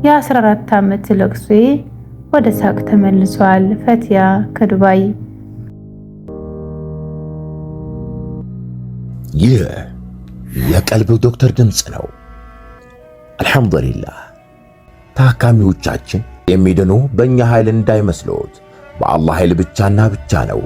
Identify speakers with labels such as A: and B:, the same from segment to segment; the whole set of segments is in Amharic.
A: የ14 ዓመት ለቅሶዬ ወደ ሳቅ ተመልሷል። ፈቲያ ከዱባይ።
B: ይህ የቀልብ ዶክተር ድምጽ ነው። አልሐምዱሊላህ። ታካሚዎቻችን የሚድኑ በእኛ ኃይል እንዳይመስሎት፣ በአላህ ኃይል ብቻና ብቻ ነው።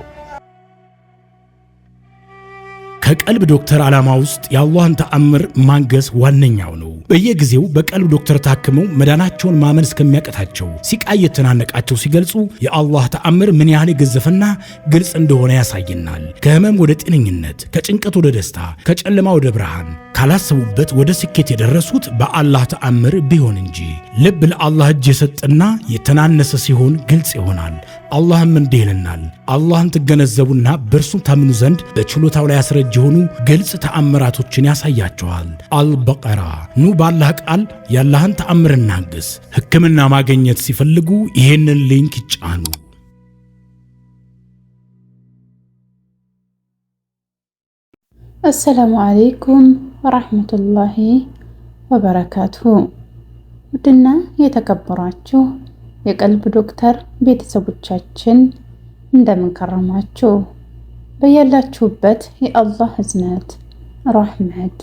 C: ከቀልብ ዶክተር ዓላማ ውስጥ የአላህን ተአምር ማንገስ ዋነኛው ነው። በየጊዜው በቀልብ ዶክተር ታክመው መዳናቸውን ማመን እስከሚያቀታቸው ሲቃይ የተናነቃቸው ሲገልጹ የአላህ ተአምር ምን ያህል የገዘፈና ግልጽ እንደሆነ ያሳየናል። ከህመም ወደ ጤነኝነት፣ ከጭንቀት ወደ ደስታ፣ ከጨለማ ወደ ብርሃን፣ ካላሰቡበት ወደ ስኬት የደረሱት በአላህ ተአምር ቢሆን እንጂ። ልብ ለአላህ እጅ የሰጠና የተናነሰ ሲሆን ግልጽ ይሆናል። አላህም እንዲህ ይለናል፣ አላህን ትገነዘቡና በእርሱ ታምኑ ዘንድ በችሎታው ላይ ያስረጅ የሆኑ ግልጽ ተአምራቶችን ያሳያቸዋል። አልበቀራ። ኑ ባላህ ቃል ያላህን ተአምር እናግስ። ሕክምና ማግኘት ሲፈልጉ ይሄንን ሊንክ ይጫኑ።
A: አሰላሙ አለይኩም ወራህመቱላሂ ወበረካቱሁ። ውድና የተከበራችሁ የቀልብ ዶክተር ቤተሰቦቻችን እንደምን ከረማችሁ? በያላችሁበት የአላህ እዝነት፣ ረህመት፣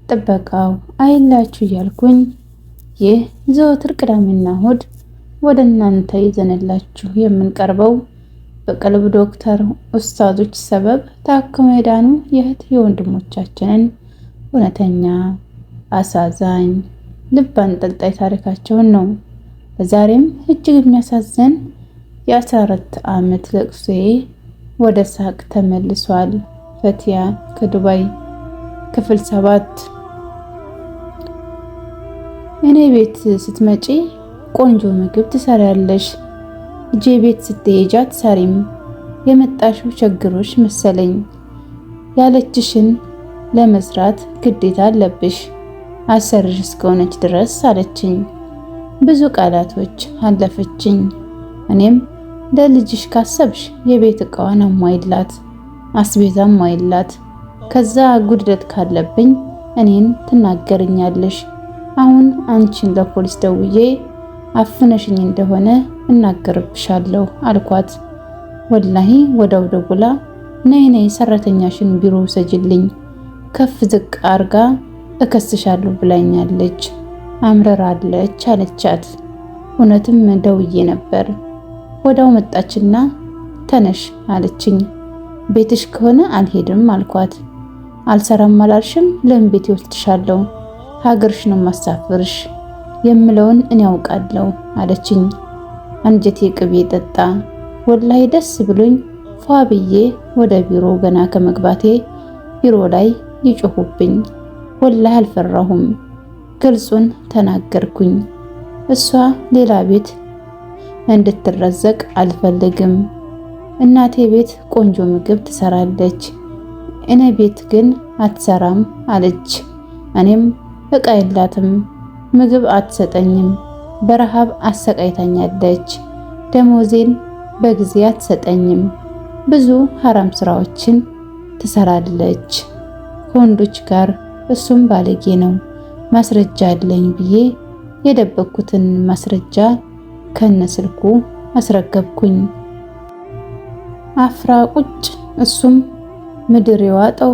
A: ጥበቃው አይላችሁ እያልኩኝ ይህ ዘወትር ቅዳሜና እሁድ ወደ እናንተ ይዘንላችሁ የምንቀርበው በቀልብ ዶክተር ኡስታዞች ሰበብ ታክመው የዳኑ የእህት የወንድሞቻችንን እውነተኛ፣ አሳዛኝ፣ ልብ አንጠልጣይ ታሪካቸውን ነው። በዛሬም እጅግ የሚያሳዝን የ14 ዓመት ለቅሶዬ ወደ ሳቅ ተመልሷል። ፈቲያ ከዱባይ ክፍል 7። እኔ ቤት ስትመጪ ቆንጆ ምግብ ትሰሪያለሽ፣ እጄ ቤት ስትሄጂ አትሰሪም። የመጣሽው ችግሮች መሰለኝ፣ ያለችሽን ለመስራት ግዴታ አለብሽ፣ አሰርሽ እስከሆነች ድረስ አለችኝ። ብዙ ቃላቶች አለፈችኝ። እኔም ለልጅሽ ካሰብሽ የቤት እቃዋን አሟይላት፣ አስቤዛም አሟይላት፣ ከዛ ጉድለት ካለብኝ እኔን ትናገርኛለሽ። አሁን አንቺን ለፖሊስ ደውዬ አፍነሽኝ እንደሆነ እናገርብሻለሁ አልኳት። ወላሂ ወዳው ደውላ ነይ ነይ ሰራተኛሽን ቢሮ ውሰጅልኝ፣ ከፍ ዝቅ አርጋ እከስሻለሁ ብላኛለች፣ አምረራለች አለቻት። እውነትም ደውዬ ነበር። ወዳው መጣችና ተነሽ አለችኝ። ቤትሽ ከሆነ አልሄድም አልኳት። አልሰራም አላልሽም? ለምን ቤት ይወስድሻለሁ? ሀገርሽ ነው ማሳፍርሽ፣ የምለውን እኔ ያውቃለሁ አለችኝ። አንጀቴ ቅቤ ጠጣ። ወላሂ ደስ ብሎኝ ፏ ብዬ ወደ ቢሮ ገና ከመግባቴ ቢሮ ላይ ይጮሁብኝ። ወላሂ አልፈራሁም፣ ግልጹን ተናገርኩኝ። እሷ ሌላ ቤት እንድትረዘቅ አልፈልግም። እናቴ ቤት ቆንጆ ምግብ ትሰራለች፣ እኔ ቤት ግን አትሰራም አለች። እኔም እቃ የላትም፣ ምግብ አትሰጠኝም፣ በረሃብ አሰቃይታኛለች፣ ደሞዜን በጊዜ አትሰጠኝም፣ ብዙ ሐራም ስራዎችን ትሰራለች ከወንዶች ጋር፣ እሱም ባለጌ ነው፣ ማስረጃ አለኝ ብዬ የደበኩትን ማስረጃ ከነስልኩ አስረገብኩኝ። አፍራ ቁጭ። እሱም ምድር የዋጠው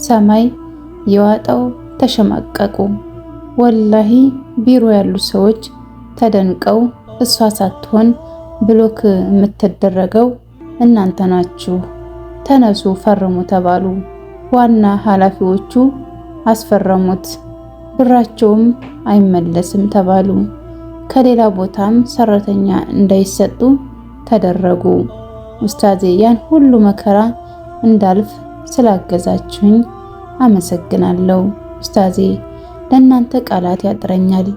A: ሰማይ የዋጠው ተሸማቀቁ። ወላሂ ቢሮ ያሉ ሰዎች ተደንቀው እሷ ሳትሆን ብሎክ የምትደረገው እናንተ ናችሁ፣ ተነሱ ፈርሙ ተባሉ። ዋና ኃላፊዎቹ አስፈረሙት። ብራቸውም አይመለስም ተባሉ። ከሌላ ቦታም ሰራተኛ እንዳይሰጡ ተደረጉ። ኡስታዜ ያን ሁሉ መከራ እንዳልፍ ስላገዛችሁኝ አመሰግናለሁ። ኡስታዜ ለእናንተ ቃላት ያጥረኛል።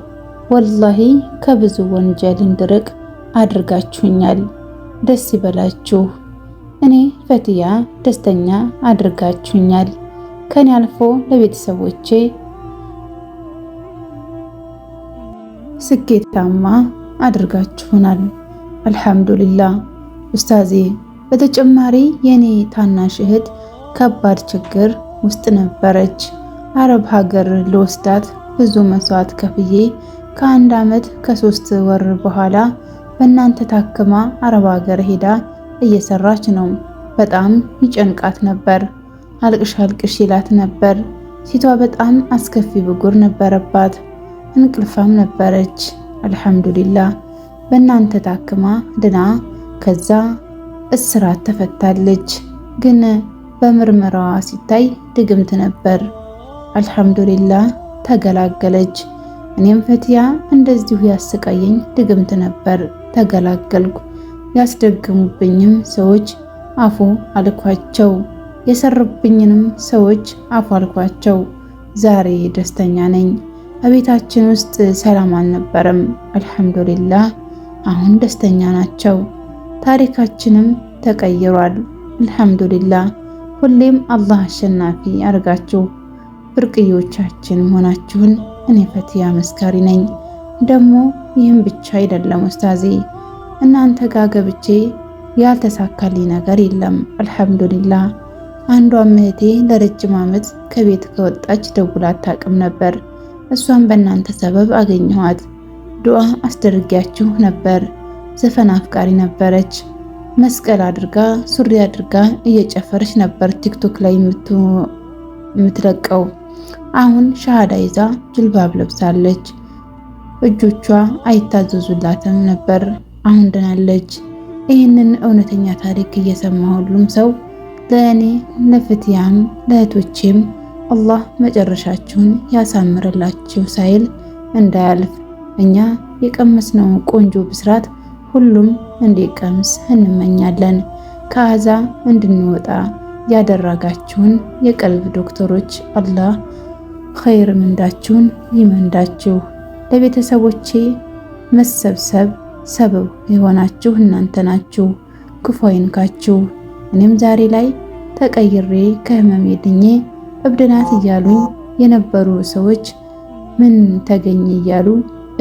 A: ወላሂ ከብዙ ወንጀል እንድርቅ አድርጋችሁኛል። ደስ ይበላችሁ። እኔ ፈቲያ ደስተኛ አድርጋችሁኛል። ከኔ አልፎ ለቤተሰቦቼ ስኬታማ አድርጋችሁናል። አልሐምዱሊላህ ኡስታዜ። በተጨማሪ የኔ ታናሽ እህት ከባድ ችግር ውስጥ ነበረች። አረብ ሀገር ለወስዳት ብዙ መስዋዕት ከፍዬ ከ1 ዓመት ከ3 ወር በኋላ በእናንተ ታክማ አረብ ሀገር ሄዳ እየሰራች ነው። በጣም ይጨንቃት ነበር። አልቅሽ አልቅሽ ይላት ነበር። ፊቷ በጣም አስከፊ ብጉር ነበረባት። እንቅልፋም ነበረች። አልሐምዱሊላህ በእናንተ ታክማ ድና ከዛ እስራት ተፈታለች። ግን በምርመራዋ ሲታይ ድግምት ነበር። አልሐምዱሊላህ ተገላገለች። እኔም ፈቲያ እንደዚሁ ያሰቃየኝ ድግምት ነበር፣ ተገላገልኩ። ያስደግሙብኝም ሰዎች አፉ አልኳቸው፣ የሰሩብኝንም ሰዎች አፉ አልኳቸው። ዛሬ ደስተኛ ነኝ። በቤታችን ውስጥ ሰላም አልነበረም። አልሐምዱሊላህ አሁን ደስተኛ ናቸው። ታሪካችንም ተቀይሯል። አልሐምዱሊላህ ሁሌም አላህ አሸናፊ አርጋችሁ ብርቅዮቻችን መሆናችሁን እኔ ፈቲያ መስካሪ ነኝ። ደግሞ ይህም ብቻ አይደለም ኡስታዜ፣ እናንተ ጋር ገብቼ ያልተሳካልኝ ነገር የለም። አልሐምዱሊላህ አንዷም እህቴ ለረጅም ዓመት ከቤት ከወጣች ደውላ አታውቅም ነበር። እሷን በእናንተ ሰበብ አገኘኋት። ዱዓ አስደርጊያችሁ ነበር። ዘፈን አፍቃሪ ነበረች። መስቀል አድርጋ ሱሪ አድርጋ እየጨፈረች ነበር ቲክቶክ ላይ የምትለቀው። አሁን ሻሃዳ ይዛ ጅልባብ ለብሳለች። እጆቿ አይታዘዙላትም ነበር። አሁን ድናለች። ይህንን እውነተኛ ታሪክ እየሰማ ሁሉም ሰው ለእኔ ለፍትያም ለእህቶቼም አላህ መጨረሻችሁን ያሳምርላችሁ ሳይል እንዳያልፍ እኛ የቀመስነው ቆንጆ ብስራት ሁሉም እንዲቀምስ እንመኛለን። ከአዛ እንድንወጣ ያደረጋችሁን የቀልብ ዶክተሮች አላህ ኸይር ምንዳችሁን ይመንዳችሁ። ለቤተሰቦቼ መሰብሰብ ሰበብ የሆናችሁ እናንተ ናችሁ። ክፉ አይንካችሁ። እኔም ዛሬ ላይ ተቀይሬ ከህመሜ ድኜ እብድናት እያሉኝ የነበሩ ሰዎች ምን ተገኘ እያሉ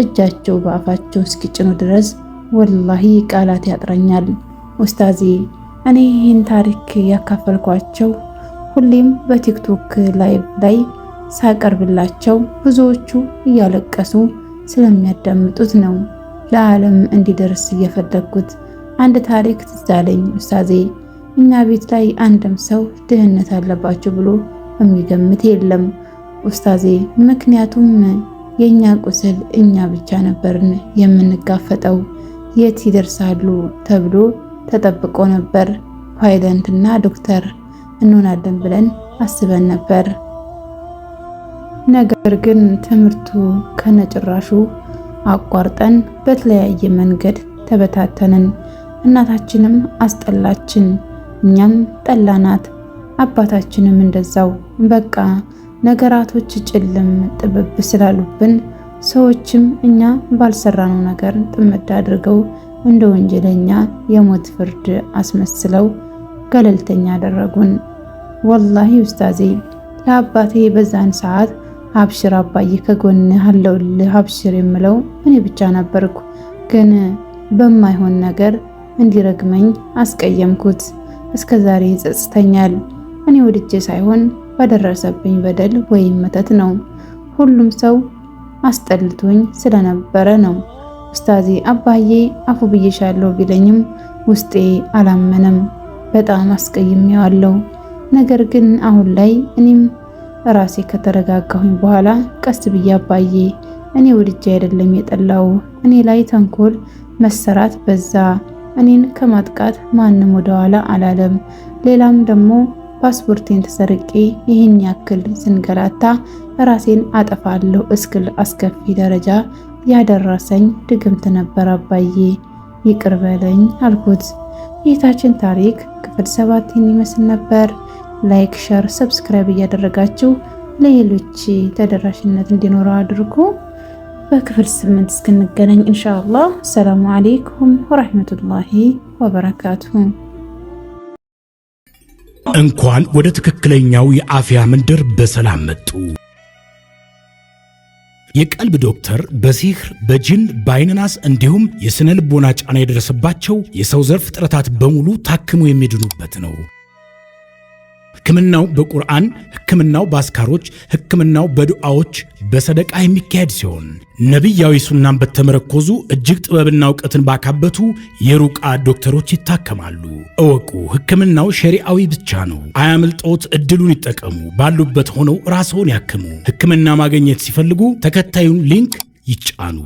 A: እጃቸው በአፋቸው እስኪጭኑ ድረስ ወላሂ ቃላት ያጥረኛል። ኡስታዜ እኔ ይህን ታሪክ ያካፈልኳቸው ሁሌም በቲክቶክ ላይቭ ላይ ሳቀርብላቸው ብዙዎቹ እያለቀሱ ስለሚያዳምጡት ነው ለዓለም እንዲደርስ እየፈለግኩት። አንድ ታሪክ ትዝ አለኝ ኡስታዜ። እኛ ቤት ላይ አንድም ሰው ድህነት አለባቸው ብሎ የሚገምት የለም ኡስታዜ። ምክንያቱም የኛ ቁስል እኛ ብቻ ነበርን የምንጋፈጠው። የት ይደርሳሉ ተብሎ ተጠብቆ ነበር። ፓይለንትና ዶክተር እንሆናለን ብለን አስበን ነበር። ነገር ግን ትምህርቱ ከነጭራሹ አቋርጠን በተለያየ መንገድ ተበታተንን። እናታችንም አስጠላችን፣ እኛም ጠላናት። አባታችንም እንደዛው። በቃ ነገራቶች ጭልም ጥብብ ስላሉብን ሰዎችም እኛ ባልሰራነው ነገር ጥምድ አድርገው እንደ ወንጀለኛ የሞት ፍርድ አስመስለው ገለልተኛ አደረጉን። ወላሂ ኡስታዜ ለአባቴ በዛን ሰዓት አብሽር አባዬ ከጎንህ አለሁልህ አብሽር የምለው እኔ ብቻ ነበርኩ። ግን በማይሆን ነገር እንዲረግመኝ አስቀየምኩት። እስከዛሬ ይጸጽተኛል። እኔ ወድጄ ሳይሆን ባደረሰብኝ በደል ወይም መተት ነው። ሁሉም ሰው አስጠልቶኝ ስለነበረ ነው። ኡስታዜ አባዬ አፉ ብዬሻለሁ ቢለኝም ውስጤ አላመነም። በጣም አስቀይሜዋለሁ። ነገር ግን አሁን ላይ እኔም ራሴ ከተረጋጋሁኝ በኋላ ቀስ ብዬ አባዬ እኔ ወድጄ አይደለም የጠላው፣ እኔ ላይ ተንኮል መሰራት በዛ። እኔን ከማጥቃት ማንም ወደኋላ አላለም። ሌላም ደግሞ ፓስፖርቴን ተሰርቄ ይህን ያክል ስንገላታ ራሴን አጠፋለሁ እስክል አስከፊ ደረጃ ያደረሰኝ ድግምት ነበር። አባዬ ይቅር በለኝ አልኩት። የታችን ታሪክ ክፍል 7 ይመስል ነበር። ላይክ፣ ሸር፣ ሰብስክራይብ እያደረጋችሁ ለሌሎች ተደራሽነት እንዲኖረው አድርጉ። በክፍል 8 እስክንገናኝ ኢንሻአላህ። ሰላሙ አለይኩም ወራህመቱላሂ ወበረካቱሁ።
C: እንኳን ወደ ትክክለኛው የአፍያ መንደር በሰላም መጡ። የቀልብ ዶክተር በሲህር በጅን በአይንናስ እንዲሁም የስነ ልቦና ጫና የደረሰባቸው የሰው ዘር ፍጥረታት በሙሉ ታክሞ የሚድኑበት ነው። ሕክምናው በቁርአን፣ ሕክምናው በአስካሮች፣ ሕክምናው በዱዓዎች በሰደቃ የሚካሄድ ሲሆን ነቢያዊ ሱናን በተመረኮዙ እጅግ ጥበብና እውቀትን ባካበቱ የሩቃ ዶክተሮች ይታከማሉ። እወቁ፣ ሕክምናው ሸሪዓዊ ብቻ ነው። አያምልጦት፣ እድሉን ይጠቀሙ። ባሉበት ሆነው ራስዎን ያክሙ። ሕክምና ማግኘት ሲፈልጉ ተከታዩን ሊንክ ይጫኑ።